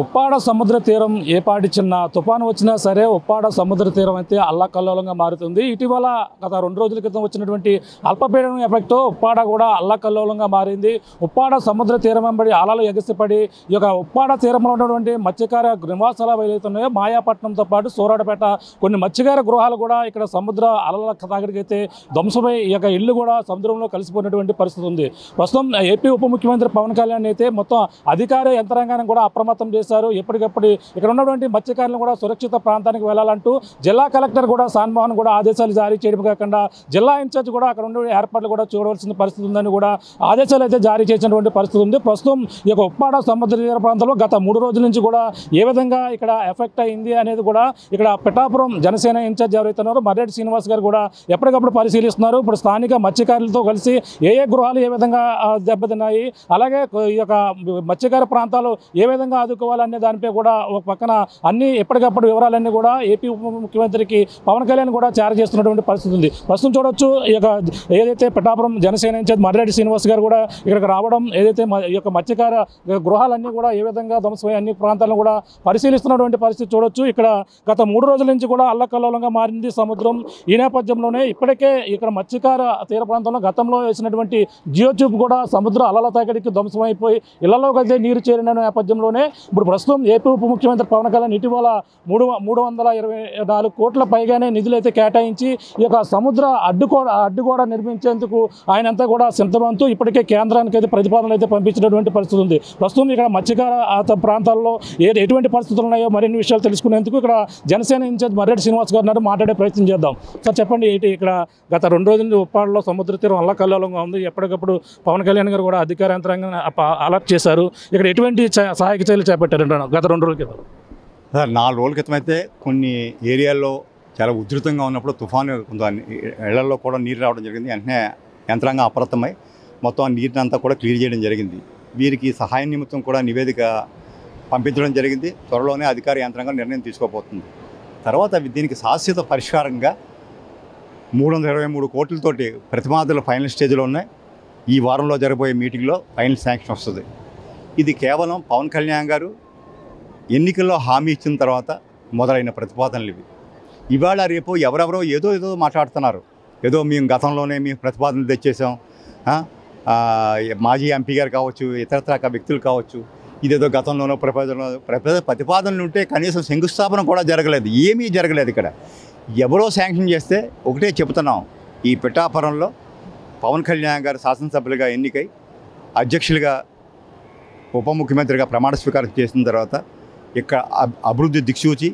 ఉప్పాడ సముద్ర తీరం ఏపాటి చిన్న తుఫాను వచ్చినా సరే ఉప్పాడ సముద్ర తీరం అయితే అల్లకల్లోలంగా మారుతుంది. ఇటీవల గత 2 రోజుల క్రితం వచ్చినటువంటి అల్పపీడనం ఎఫెక్ట్తో ఉప్పాడ కూడా అల్లకల్లోలంగా మారింది. ఉప్పాడ సముద్ర తీరం వెంబడి అలలు ఎగసిపడి ఈ యొక్క ఉప్పాడ తీరంలో ఉన్నటువంటి మత్స్యకార నివాసాలు ఏవైతున్నాయో మాయాపట్నంతో పాటు సూరాడపేట కొన్ని మత్స్యకార గృహాలు కూడా ఇక్కడ సముద్ర అలల తాకిడికి అయితే ధ్వంసమై ఈ యొక్క ఇల్లు కూడా సముద్రంలో కలిసిపోయినటువంటి పరిస్థితి ఉంది. ప్రస్తుతం ఏపీ ఉప ముఖ్యమంత్రి పవన్ కళ్యాణ్ అయితే మొత్తం అధికార యంత్రాంగాన్ని కూడా అప్రమత్తం చేశారు. ఎప్పటికప్పుడు ఇక్కడ ఉన్నటువంటి మత్స్యకారులను కూడా సురక్షిత ప్రాంతానికి వెళ్లాలంటూ జిల్లా కలెక్టర్ కూడా సాన్మోహన్ కూడా ఆదేశాలు జారీ చేయడం కాకుండా జిల్లా ఇన్ఛార్జ్ కూడా అక్కడ ఉండే ఏర్పాట్లు కూడా చూడవలసిన పరిస్థితి ఉందని కూడా ఆదేశాలు అయితే జారీ చేసినటువంటి పరిస్థితి ఉంది. ప్రస్తుతం ఈ యొక్క ఉప్పాడ సముద్ర తీర ప్రాంతంలో గత 3 రోజుల నుంచి కూడా ఏ విధంగా ఇక్కడ ఎఫెక్ట్ అయింది అనేది కూడా ఇక్కడ పిఠాపురం జనసేన ఇన్ఛార్జ్ ఎవరైతున్నారో మర్రెడ్డి శ్రీనివాస్ గారు కూడా ఎప్పటికప్పుడు పరిశీలిస్తున్నారు. ఇప్పుడు స్థానిక మత్స్యకారులతో కలిసి ఏ గృహాలు ఏ విధంగా దెబ్బతిన్నాయి, అలాగే ఈ యొక్క మత్స్యకార ప్రాంతాలు ఏ విధంగా ఆదుకోవాలనే దానిపై కూడా ఒక పక్కన అన్ని ఎప్పటికప్పుడు వివరాలన్నీ కూడా ఏపీ ఉప ముఖ్యమంత్రికి పవన్ కళ్యాణ్ కూడా చేర చేస్తున్నటువంటి పరిస్థితి ఉంది. ప్రస్తుతం చూడొచ్చు ఈ యొక్క ఏదైతే పిఠాపురం జనసేన ఇన్ఛార్జ్ మర్రెడ్డి శ్రీనివాస్ గారు కూడా ఇక్కడికి రావడం, ఏదైతే ఈ యొక్క మత్స్యకార గృహాలన్నీ కూడా ఏ విధంగా ధ్వంసమై అన్ని ప్రాంతాలను కూడా పరిశీలిస్తున్నటువంటి పరిస్థితి చూడొచ్చు. ఇక్కడ గత 3 రోజుల నుంచి కూడా అల్లకల్లోలంగా మారింది సముద్రం. ఈ నేపథ్యంలోనే ఇప్పటికే ఇక్కడ మత్స్యకార తీర ప్రాంతంలో గతంలో వేసినటువంటి జియో ట్యూబ్ కూడా సముద్ర అలల తాకిడికి ధ్వంసమైపోయి ఇళ్లలోకి అయితే నీరు చేరిన నేపథ్యంలోనే ఇప్పుడు ప్రస్తుతం ఏపీ ఉప ముఖ్యమంత్రి పవన్ కళ్యాణ్ ఇటీవల 324 కోట్ల పైగానే నిధులు అయితే కేటాయించి ఈ యొక్క సముద్ర అడ్డుగోడ నిర్మించేందుకు ఆయనంతా కూడా సిద్ధమంతూ ఇప్పటికే కేంద్రానికి అయితే ప్రతిపాదనలు అయితే పంపించినటువంటి పరిస్థితి ఉంది. ప్రస్తుతం ఇక్కడ మత్స్యకార ప్రాంతాల్లో ఎటువంటి పరిస్థితులు ఉన్నాయో మరిన్ని విషయాలు తెలుసుకునేందుకు ఇక్కడ జనసేన ఇన్ఛార్జ్ మర్రెడ్డి శ్రీనివాస్ గారు మాట్లాడే ప్రయత్నం చేద్దాం. సార్ చెప్పండి, ఇక్కడ గత 2 రోజుల నుంచి ఉప్పాడలో సముద్ర తీరం అల్లకల్లోలంగా ఉంది. ఎప్పటికప్పుడు పవన్ కళ్యాణ్ గారు కూడా అధికార యంత్రాంగాన్ని అలర్ట్ చేశారు. ఇక్కడ ఎటువంటి సహాయక చర్యలు చేపట్టారంట గత 2 రోజుల క్రితం? సార్ 4 రోజుల క్రితం అయితే కొన్ని ఏరియాల్లో చాలా ఉధృతంగా ఉన్నప్పుడు తుఫాను కొంత ఇళ్లలో కూడా నీరు రావడం జరిగింది. వెంటనే యంత్రాంగం అప్రమత్తమై మొత్తం ఆ నీటిని అంతా కూడా క్లియర్ చేయడం జరిగింది. వీరికి సహాయ నిమిత్తం కూడా నివేదిక పంపించడం జరిగింది. త్వరలోనే అధికార యంత్రాంగం నిర్ణయం తీసుకోబోతుంది. తర్వాత దీనికి శాశ్వత పరిష్కారంగా 323 కోట్లతోటి ప్రతిపాదనలు ఫైనల్ స్టేజ్లో ఉన్నాయి. ఈ వారంలో జరగబోయే మీటింగ్లో ఫైనల్ శాంక్షన్ వస్తుంది. ఇది కేవలం పవన్ కళ్యాణ్ గారు ఎన్నికల్లో హామీ ఇచ్చిన తర్వాత మొదలైన ప్రతిపాదనలు ఇవి. ఇవాళ రేపు ఎవరెవరో ఏదో మాట్లాడుతున్నారు. ఏదో మేము గతంలోనే మేము ప్రతిపాదనలు తెచ్చేసాం, మాజీ ఎంపీ గారు కావచ్చు, ఇతరత్ర వ్యక్తులు కావచ్చు, ఇదేదో గతంలోనో ప్రతిపాదనలు ఉంటే కనీసం శంకుస్థాపన కూడా జరగలేదు, ఏమీ జరగలేదు. ఇక్కడ ఎవరో శాంక్షన్ చేస్తే ఒకటే చెబుతున్నాం, ఈ పిఠాపురంలో పవన్ కళ్యాణ్ గారు శాసనసభ్యులుగా ఎన్నికై అధ్యక్షులుగా ఉప ముఖ్యమంత్రిగా ప్రమాణ స్వీకారం చేసిన తర్వాత ఇక్కడ అభివృద్ధి దిక్సూచి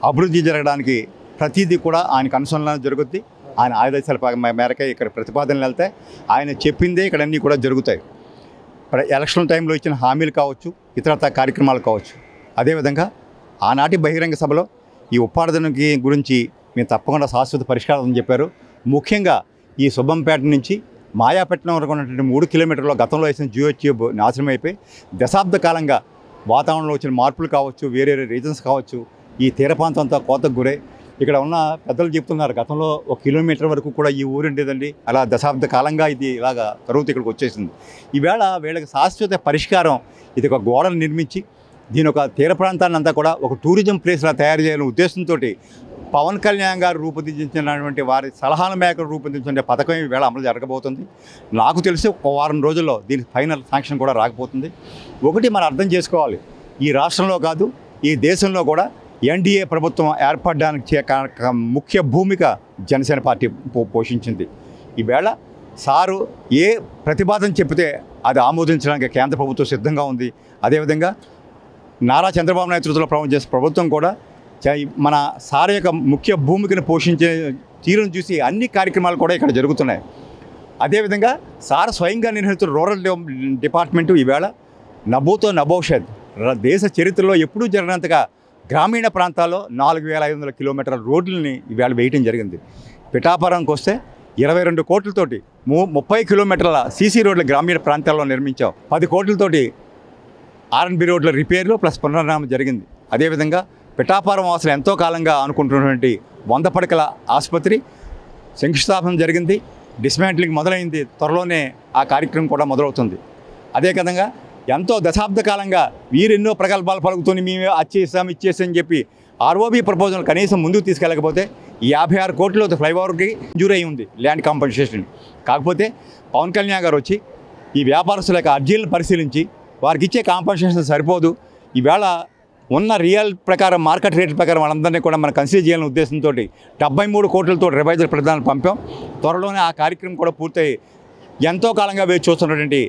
అభివృద్ధి జరగడానికి ప్రతిదీ కూడా ఆయనకు అనుసంధానం జరుగుద్ది. ఆయన ఆదేశాల మేరకే ఇక్కడ ప్రతిపాదనలు వెళ్తాయి. ఆయన చెప్పిందే ఇక్కడ అన్నీ కూడా జరుగుతాయి. ఎలక్షన్ టైంలో ఇచ్చిన హామీలు కావచ్చు, ఇతరత్ర కార్యక్రమాలు కావచ్చు. అదేవిధంగా ఆనాటి బహిరంగ సభలో ఈ ఉప్పాడదనకి గురించి మేము తప్పకుండా శాశ్వత పరిష్కారం అని చెప్పారు. ముఖ్యంగా ఈ సుబ్బంపేట నుంచి మాయాపట్నం వరకు ఉన్నటువంటి 3 కిలోమీటర్ల గతంలో వేసిన జియో ట్యూబ్ నాశనం అయిపోయి దశాబ్ద కాలంగా వాతావరణంలో వచ్చిన మార్పులు కావచ్చు, వేరే రీజన్స్ కావచ్చు, ఈ తీర ప్రాంతం అంతా కోతకు గురై ఇక్కడ ఉన్న పెద్దలు చెప్తున్నారు, గతంలో 1 కిలోమీటర్ వరకు కూడా ఈ ఊరు ఉండేదండి, అలా దశాబ్ద కాలంగా ఇది ఇలాగా తరువాత ఇక్కడికి వచ్చేసింది. ఈవేళ వీళ్ళకి శాశ్వత పరిష్కారం ఇది ఒక గోడలు నిర్మించి దీని ఒక తీర ప్రాంతాన్ని అంతా కూడా ఒక టూరిజం ప్లేస్లా తయారు చేయాలనే ఉద్దేశంతో పవన్ కళ్యాణ్ గారు రూపొందించినటువంటి వారి సలహాల మేరకు రూపొందించిన పథకం ఈవేళ అమలు జరగబోతుంది. నాకు తెలిసి 1 వారం రోజుల్లో దీనికి ఫైనల్ శాంక్షన్ కూడా రాకపోతుంది. ఒకటి మనం అర్థం చేసుకోవాలి, ఈ రాష్ట్రంలో కాదు ఈ దేశంలో కూడా ఎన్డీఏ ప్రభుత్వం ఏర్పడడానికి ముఖ్య భూమిక జనసేన పార్టీ పోషించింది. ఈవేళ సారు ఏ ప్రతిపాదన చెప్తే అది ఆమోదించడానికి కేంద్ర ప్రభుత్వం సిద్ధంగా ఉంది. అదేవిధంగా నారా చంద్రబాబు నేతృత్వంలో ప్రభుత్వం కూడా మన సార్ యొక్క ముఖ్య భూమికను పోషించే తీరును చూసి అన్ని కార్యక్రమాలు కూడా ఇక్కడ జరుగుతున్నాయి. అదేవిధంగా సార్ స్వయంగా నిర్వహిస్తున్న రూరల్ డిపార్ట్మెంటు ఈవేళ నభూతో నభవిష్యత్ దేశ చరిత్రలో ఎప్పుడూ జరిగినంతగా గ్రామీణ ప్రాంతాల్లో 4500 కిలోమీటర్ల రోడ్లని ఈవేళ వేయటం జరిగింది. పిఠాపురంకి వస్తే 22 కోట్లతోటి 30 కిలోమీటర్ల సీసీ రోడ్ల గ్రామీణ ప్రాంతాల్లో నిర్మించాం. 10 కోట్లతోటి ఆర్ఎన్బి రోడ్ల రిపేర్లు ప్లస్ పునర్నామం జరిగింది. అదేవిధంగా పిఠాపురం వాసులు ఎంతో కాలంగా అనుకుంటున్నటువంటి 100 పడకల ఆసుపత్రి శంకుస్థాపన జరిగింది. డిస్మాంట్లింగ్ మొదలైంది. త్వరలోనే ఆ కార్యక్రమం కూడా మొదలవుతుంది. అదే విధంగా ఎంతో దశాబ్ద కాలంగా వీరెన్నో ప్రగల్భాలు పలుకుతూని మేము ఇచ్చేసాం అని చెప్పి ఆర్ఓబి ప్రపోజల్ కనీసం ముందుకు తీసుకెళ్ళకపోతే ఈ 56 కోట్లు ఫ్లైఓవర్కి మంజూరు అయి ఉంది ల్యాండ్ కాంపెన్సేషన్. కాకపోతే పవన్ కళ్యాణ్ గారు వచ్చి ఈ వ్యాపారస్తుల యొక్క అర్జీలను పరిశీలించి వారికి ఇచ్చే కాంపెన్సేషన్ సరిపోదు, ఈవేళ ఉన్న రియల్ ప్రకారం మార్కెట్ రేట్ ప్రకారం వాళ్ళందరినీ కూడా మనం కన్సిడర్ చేయాలనే ఉద్దేశంతో 73 కోట్లతో రివైజర్ ప్రధానం పంపాం. త్వరలోనే ఆ కార్యక్రమం కూడా పూర్తయి ఎంతో కాలంగా వేచి చూస్తున్నటువంటి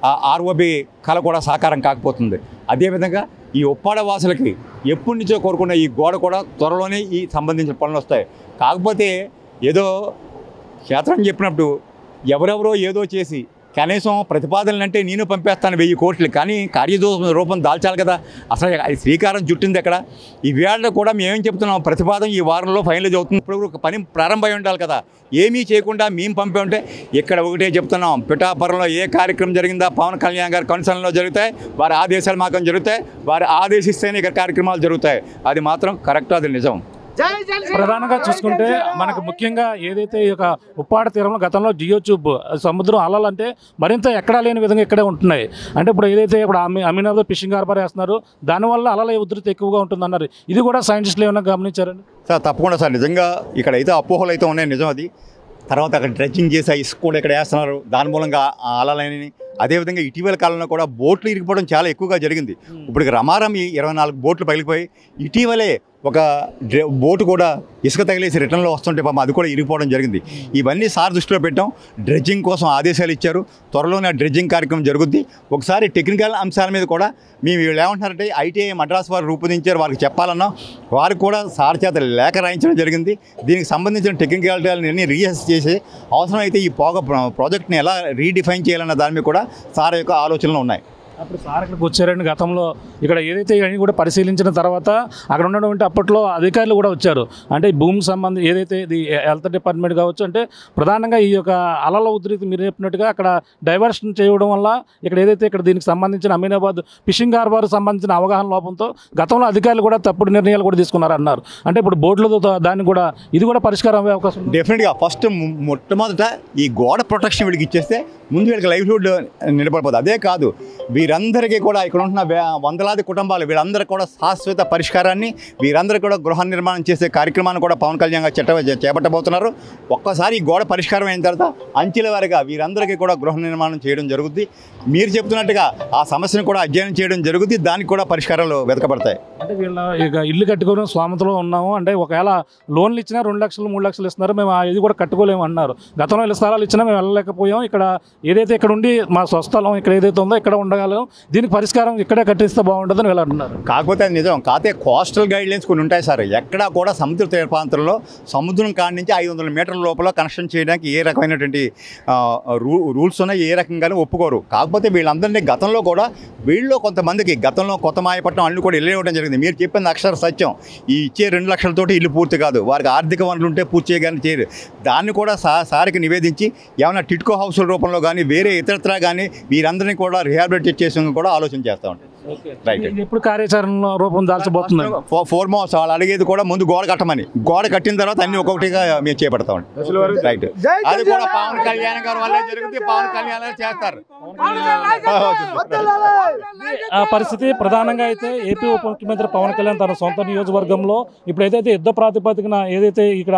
ఆ ఆర్ఓబి కళ కూడా సాకారం కాకపోతుంది. అదేవిధంగా ఈ ఉప్పాడ వాసులకి ఎప్పటి నుంచో కోరుకున్న ఈ గోడ కూడా త్వరలోనే ఈ సంబంధించిన పనులు వస్తాయి. కాకపోతే ఏదో క్షేత్రం చెప్పినప్పుడు ఎవరెవరో ఏదో చేసి కనీసం ప్రతిపాదనలు అంటే నేను పంపేస్తాను 1000 కోట్లు, కానీ రూపం దాల్చాలి కదా. అసలు శ్రీకారం చుట్టింది ఎక్కడ? ఈ వేళ కూడా మేమేం చెప్తున్నాం, ప్రతిపాదన ఈ వారంలో ఫైనలైజ్ అవుతుంది, ఇప్పుడు పని ప్రారంభమై ఉండాలి కదా. ఏమీ చేయకుండా మేము పంపే ఉంటే ఇక్కడ ఒకటే చెప్తున్నాం, పిఠాపురంలో ఏ కార్యక్రమం జరిగిందా పవన్ కళ్యాణ్ గారి కన్సర్న్లో జరుగుతాయి, వారి ఆదేశాలు మాత్రం జరుగుతాయి, వారు ఆదేశిస్తేనే ఇక్కడ కార్యక్రమాలు జరుగుతాయి. అది మాత్రం కరెక్ట్, అది నిజం. ప్రధానంగా చూసుకుంటే మనకు ముఖ్యంగా ఏదైతే ఈ యొక్క ఉప్పాడ తీరంలో గతంలో జియో ట్యూబ్ సముద్రం అలలు అంటే మరింత ఎక్కడా లేని విధంగా ఇక్కడే ఉంటున్నాయి. అంటే ఇప్పుడు ఏదైతే ఇప్పుడు అమీనాబాద్ ఫిషింగ్ హార్బర్ వేస్తున్నారు, దానివల్ల అలల ఉధృతి ఎక్కువగా ఉంటుందన్నారు. ఇది కూడా సైంటిస్టులు ఏమైనా గమనించారండి? సార్ తప్పకుండా సార్, నిజంగా ఇక్కడ అయితే అపోహలు అయితే ఉన్నాయి, నిజం అది. తర్వాత అక్కడ డ్రెడ్జింగ్ చేసి ఇసుక కూడా ఇక్కడ వేస్తున్నారు, దాని మూలంగా అలలని. అదేవిధంగా ఇటీవల కాలంలో కూడా బోట్లు ఇరిగిపోవడం చాలా ఎక్కువగా జరిగింది. ఇప్పుడు రమారమి 24 బోట్లు పగిలిపోయి ఇటీవలే ఒక బోటు కూడా ఇసుక తగిలేసి రిటర్న్లో వస్తుంటే పాపం అది కూడా ఇరిగిపోవడం జరిగింది. ఇవన్నీ సార్ దృష్టిలో పెట్టాం, డ్రెడ్జింగ్ కోసం ఆదేశాలు ఇచ్చారు, త్వరలోనే ఆ డ్రెడ్జింగ్ కార్యక్రమం జరుగుద్ది. ఒకసారి టెక్నికల్ అంశాల మీద కూడా మేము వీళ్ళు ఏమంటున్నారంటే ఐటీఐ మద్రాస్ వారు రూపొందించారు, వారికి చెప్పాలన్నా వారికి కూడా సార్ చేత లేఖ రాయించడం జరిగింది. దీనికి సంబంధించిన టెక్నికాలిటీలని రీఅసెస్ చేసి అవసరమైతే ఈ ప్రాజెక్ట్ని ఎలా రీడిఫైన్ చేయాలన్న దాని మీద కూడా సార్ యొక్క ఆలోచనలు ఉన్నాయి. అప్పుడు సార్ ఇక్కడికి వచ్చారండి. గతంలో ఇక్కడ ఏదైతే ఇవన్నీ కూడా పరిశీలించిన తర్వాత అక్కడ ఉన్నటువంటి అప్పట్లో అధికారులు కూడా వచ్చారు. అంటే భూమికి సంబంధించి ఏదైతే ఇది హెల్త్ డిపార్ట్మెంట్ కావచ్చు, అంటే ప్రధానంగా ఈ యొక్క అలల ఉధృతి మీరు చెప్పినట్టుగా అక్కడ డైవర్షన్ చేయడం వల్ల ఇక్కడ ఏదైతే ఇక్కడ దీనికి సంబంధించిన అమీనాబాద్ ఫిషింగ్ హార్బర్ సంబంధించిన అవగాహన లోపంతో గతంలో అధికారులు కూడా తప్పుడు నిర్ణయాలు కూడా తీసుకున్నారన్నారు. అంటే ఇప్పుడు బోట్లతో దాన్ని కూడా ఇది కూడా పరిష్కారం అయ్యే అవకాశం డెఫినెట్గా. ఫస్ట్ మొట్టమొదట ఈ గోడ ప్రొటెక్షన్ వీళ్ళకి ఇచ్చేస్తే ముందు వీళ్ళకి లైవ్లీహుడ్ నిలబడిపోతుంది. అదే కాదు, వీరందరికీ కూడా ఇక్కడ ఉంటున్న వందలాది కుటుంబాలు వీళ్ళందరూ కూడా శాశ్వత పరిష్కారాన్ని, వీరందరూ కూడా గృహ నిర్మాణం చేసే కార్యక్రమాన్ని కూడా పవన్ కళ్యాణ్ గారు చేపట్టబోతున్నారు. ఒక్కసారి ఈ గోడ పరిష్కారం అయిన తర్వాత అంచెల వారిగా వీరందరికీ కూడా గృహ నిర్మాణం చేయడం జరుగుద్ది. మీరు చెప్తున్నట్టుగా ఆ సమస్యను కూడా అధ్యయనం చేయడం జరుగుద్ది, దానికి కూడా పరిష్కారాలు వెతకబడతాయి. అంటే వీళ్ళ ఇక ఇల్లు కట్టుకోవడం స్వామతలో ఉన్నాము అంటే ఒకవేళ లోన్లు ఇచ్చినా 2 లక్షలు 3 లక్షలు ఇస్తున్నారు, మేము ఇది కూడా కట్టుకోలేము అన్నారు. గతంలో ఇళ్ళ స్థలాలు ఇచ్చినా మేము వెళ్ళలేకపోయాం, ఇక్కడ ఏదైతే ఇక్కడ ఉండి మా స్వస్థలం ఇక్కడ ఏదైతే ఉందో ఇక్కడ ఉండగలం, దీనికి పరిష్కారం ఇక్కడే కట్టిస్తే బాగుంటుందని వీళ్ళు అంటున్నారు. కాకపోతే అది నిజం. కాకపోతే కోస్టల్ గైడ్లైన్స్ కొన్ని ఉంటాయి సార్. ఎక్కడా కూడా సముద్ర తీర ప్రాంతంలో సముద్రం కాడి నుంచి 500 మీటర్ల లోపల కనెక్షన్ చేయడానికి ఏ రకమైనటువంటి రూల్స్ ఉన్నాయి, ఏ రకంగానూ ఒప్పుకోరు. కాకపోతే వీళ్ళందరినీ గతంలో కూడా వీళ్ళు కొంతమందికి గతంలో కొత్త మాయపట్నం అన్ని కూడా ఇవ్వడం జరిగింది. మీరు చెప్పింది అక్షర సత్యం. ఈ ఇచ్చే 2 లక్షలతోటి ఇల్లు పూర్తి కాదు, వారికి ఆర్థిక వనరులు ఉంటే పూర్తి చేయగానే చేయరు. దాన్ని కూడా సారికి నివేదించి ఏమైనా టిట్కో హౌస్ల రూపంలో కానీ వేరే ఇతరత్రా కానీ వీరందరినీ కూడా రిహాబిలిటేట్ చేసి కూడా ఆలోచన చేస్తూ ఉంటారు. రైట్. ఎప్పుడు కార్యాచరణ రూపం దాల్చబోతుంది? 4 months వాళ్ళు అడిగేది కూడా ముందు గోడ కట్టమని, గోడ కట్టిన తర్వాత అన్ని ఒక్కొక్కటిగా మేము చేపడతామండి. రైట్. అది కూడా పవన్ కళ్యాణ్ గారి వల్లే జరుగుతుంది, పవన్ కళ్యాణ్ గారు చేస్తారు. ఆ పరిస్థితి ప్రధానంగా అయితే ఏపీ ఉప ముఖ్యమంత్రి పవన్ కళ్యాణ్ తన సొంత నియోజకవర్గంలో ఇప్పుడు ఏదైతే యుద్ధ ప్రాతిపదికన ఏదైతే ఇక్కడ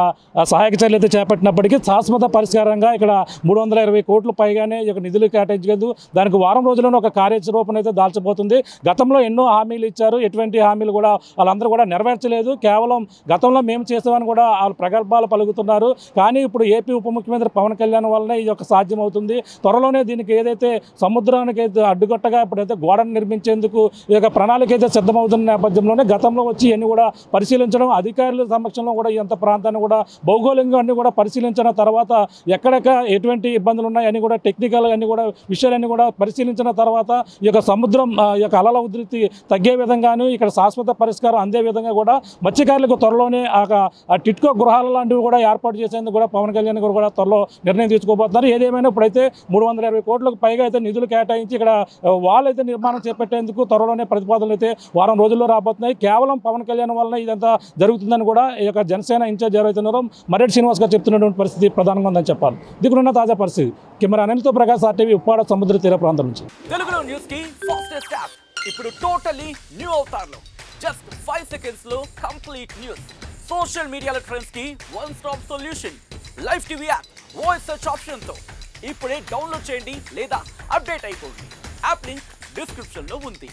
సహాయక చర్యలు అయితే చేపట్టినప్పటికీ శాశ్వత పరిష్కారంగా ఇక్కడ 320 కోట్లు పైగానే నిధులు కేటాయించేందుకు దానికి వారం రోజుల్లోనే ఒక కార్యాచరణ అయితే దాల్చబోతుంది. గతంలో ఎన్నో హామీలు ఇచ్చారు, ఎటువంటి హామీలు కూడా వాళ్ళందరూ కూడా నెరవేర్చలేదు. కేవలం గతంలో మేము చేసామని కూడా వాళ్ళు ప్రగల్భాలు పలుకుతున్నారు. కానీ ఇప్పుడు ఏపీ ఉప ముఖ్యమంత్రి పవన్ కళ్యాణ్ వల్లనే ఇది ఒక సాధ్యం అవుతుంది. త్వరలోనే దీనికి ఏదైతే సముద్రానికి అయితే అడ్డుగట్టగా ఇప్పుడైతే గోడను నిర్మించేందుకు ఈ యొక్క ప్రణాళిక అయితే సిద్ధమవుతున్న నేపథ్యంలోనే గతంలో వచ్చి ఇవన్నీ కూడా పరిశీలించడం, అధికారుల సమక్షంలో కూడా ఈ అంత ప్రాంతాన్ని కూడా భౌగోళికంగా అన్ని కూడా పరిశీలించిన తర్వాత ఎక్కడెక్కడ ఎటువంటి ఇబ్బందులు ఉన్నాయని కూడా టెక్నికల్ అన్ని కూడా విషయాలన్నీ కూడా పరిశీలించిన తర్వాత ఈ యొక్క సముద్రం ఈ యొక్క అలల ఉధృతి తగ్గే విధంగాను ఇక్కడ శాశ్వత పరిష్కారం అందే విధంగా కూడా మత్స్యకారులకు త్వరలోనే ఆ టిట్కో గృహాల లాంటివి కూడా ఏర్పాటు చేసేందుకు కూడా పవన్ కళ్యాణ్ గారు కూడా త్వరలో నిర్ణయం తీసుకోబోతున్నారు. ఏదేమైనా ఇప్పుడైతే 320 కోట్లకు పైగా అయితే నిధులు కేటాయించి ఇక్కడ వాళ్ళు అయితే నిర్మాణం చేపట్టేందుకు త్వరలోనే ప్రతిపాదనలు అయితే వారం రోజుల్లో రాబోతున్నాయి. కేవలం పవన్ కళ్యాణ్ వల్ల ఇదంతా జరుగుతుందని కూడా ఈ యొక్క జనసేన ఇన్ఛార్జ్ ఎవరైతున్నారో మరెడ్డి శ్రీనివాస్ గారు చెప్తున్నటువంటి పరిస్థితి ప్రధానంగా ఉందని చెప్పాలి. దిగునున్న తాజా పరిస్థితి. కెమెరా అనిల్తో ప్రకాష్ ఆర్టీవీ ఉప్పాడ సముద్ర తీర ప్రాంతం నుంచి. తెలుగులో న్యూస్ కి ఫాస్టెస్ట్ యాప్ ఇప్పుడు టోటల్లీ న్యూ అవతార్లో జస్ట్ 5 సెకండ్స్ లో కంప్లీట్ న్యూస్. సోషల్ మీడియాలో ట్రెండ్స్ కి one stop solution. Live TV app voice search option తో ఇప్పుడే డౌన్లోడ్ చేయండి లేదా అప్డేట్ అయిపోండి. యాప్ లింక్ డిస్క్రిప్షన్ లో ఉంది.